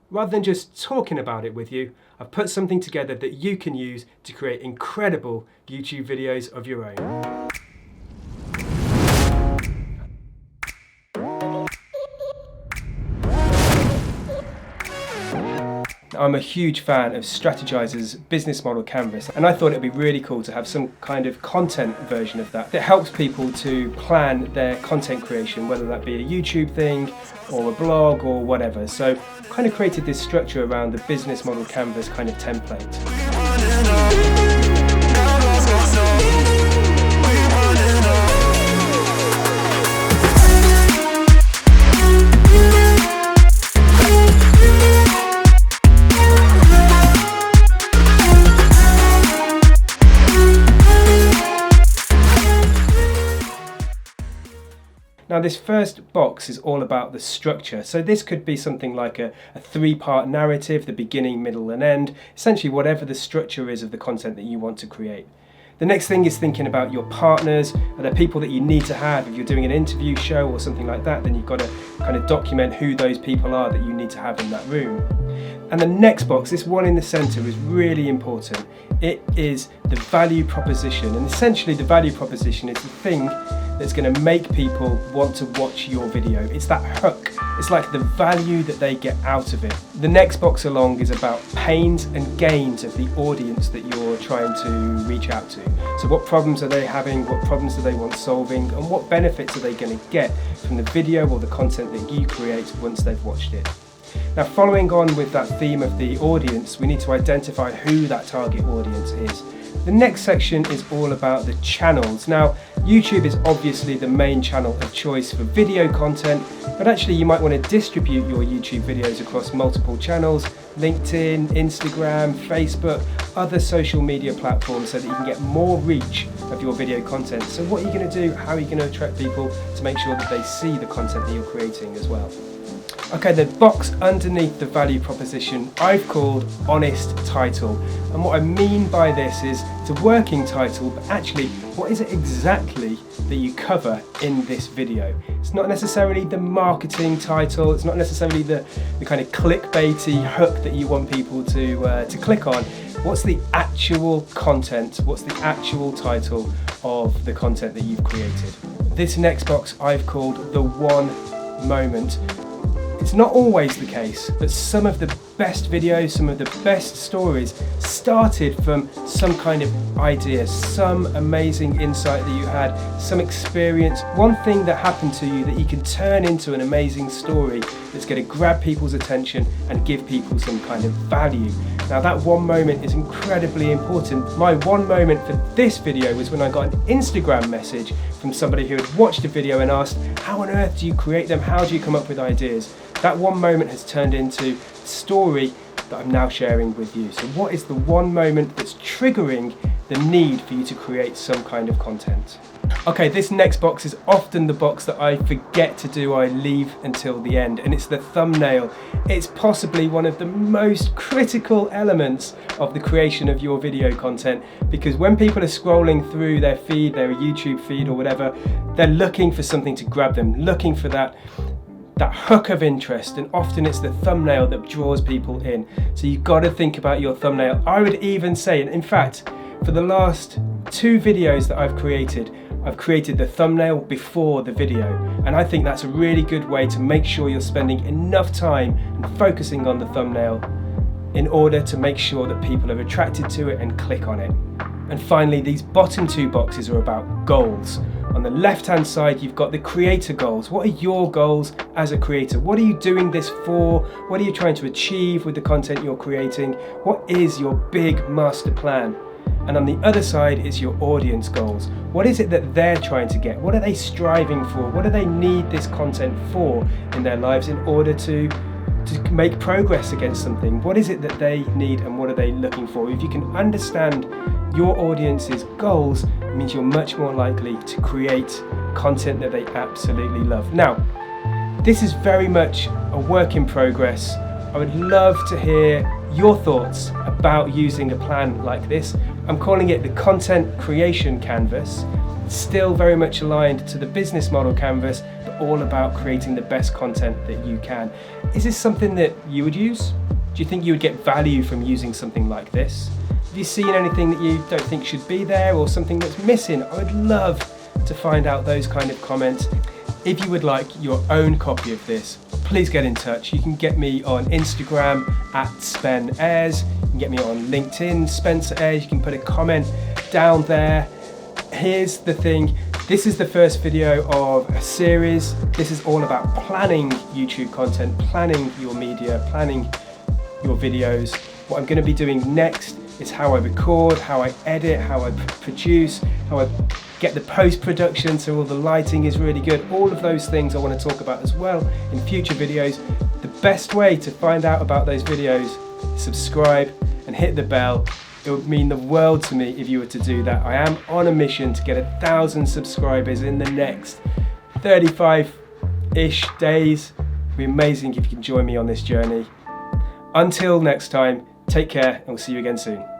Rather than just talking about it with you, I've put something together that you can use to create incredible YouTube videos of your own. I'm a huge fan of Strategyzer's business model canvas, and I thought it'd be really cool to have some kind of content version of that helps people to plan their content creation, whether that be a YouTube thing or a blog or whatever. So I kind of created this structure around the business model canvas kind of template. Now this first box is all about the structure. So this could be something like a three-part narrative, the beginning, middle and end, essentially whatever the structure is of the content that you want to create. The next thing is thinking about your partners. Are there people that you need to have? If you're doing an interview show or something like that, then you've got to kind of document who those people are that you need to have in that room. And the next box, this one in the center, is really important. It is the value proposition. And essentially the value proposition is the thing that's going to make people want to watch your video. It's that hook. It's like the value that they get out of it. The next box along is about pains and gains of the audience that you're trying to reach out to. So what problems are they having? What problems do they want solving? And what benefits are they going to get from the video or the content that you create once they've watched it? Now, following on with that theme of the audience, we need to identify who that target audience is. The next section is all about the channels. Now, YouTube is obviously the main channel of choice for video content, but actually you might want to distribute your YouTube videos across multiple channels, LinkedIn, Instagram, Facebook, other social media platforms, so that you can get more reach of your video content. So what are you going to do? How are you going to attract people to make sure that they see the content that you're creating as well? Okay, the box underneath the value proposition I've called honest title. And what I mean by this is it's a working title, but actually what is it exactly that you cover in this video? It's not necessarily the marketing title, it's not necessarily the kind of clickbaity hook that you want people to click on. What's the actual content? What's the actual title of the content that you've created? This next box I've called the one moment. It's not always the case, but some of the best videos, some of the best stories started from some kind of idea, some amazing insight that you had, some experience, one thing that happened to you that you can turn into an amazing story that's going to grab people's attention and give people some kind of value. Now that one moment is incredibly important. My one moment for this video was when I got an Instagram message from somebody who had watched a video and asked, how on earth do you create them? How do you come up with ideas? That one moment has turned into a story that I'm now sharing with you. So what is the one moment that's triggering the need for you to create some kind of content? Okay, this next box is often the box that I forget to do, I leave until the end, and it's the thumbnail. It's possibly one of the most critical elements of the creation of your video content, because when people are scrolling through their feed, their YouTube feed or whatever, they're looking for something to grab them, looking for that hook of interest, and often it's the thumbnail that draws people in. So you've got to think about your thumbnail. I would even say, and in fact, for the last 2 videos that I've created the thumbnail before the video, and I think that's a really good way to make sure you're spending enough time and focusing on the thumbnail in order to make sure that people are attracted to it and click on it. And finally, these bottom 2 boxes are about goals. On the left-hand side, you've got the creator goals. What are your goals as a creator? What are you doing this for? What are you trying to achieve with the content you're creating? What is your big master plan? And on the other side is your audience goals. What is it that they're trying to get? What are they striving for? What do they need this content for in their lives in order to make progress against something? What is it that they need and what are they looking for? If you can understand your audience's goals, it means you're much more likely to create content that they absolutely love. Now, this is very much a work in progress. I would love to hear your thoughts about using a plan like this. I'm calling it the content creation canvas. Still very much aligned to the business model canvas, but all about creating the best content that you can. Is this something that you would use? Do you think you would get value from using something like this? Have you seen anything that you don't think should be there, or something that's missing? I would love to find out those kind of comments. If you would like your own copy of this, please get in touch. You can get me on Instagram at Spen Ayres. You can get me on LinkedIn, Spencer Ayres. You can put a comment down there. Here's the thing. This is the first video of a series. This is all about planning YouTube content, planning your media, planning your videos. What I'm going to be doing next is how I record, how I edit, how I produce, how I get the post-production so all the lighting is really good. All of those things I want to talk about as well in future videos. The best way to find out about those videos is subscribe and hit the bell. It would mean the world to me if you were to do that. I am on a mission to get 1,000 subscribers in the next 35-ish days. It'd be amazing if you can join me on this journey. Until next time, take care and we'll see you again soon.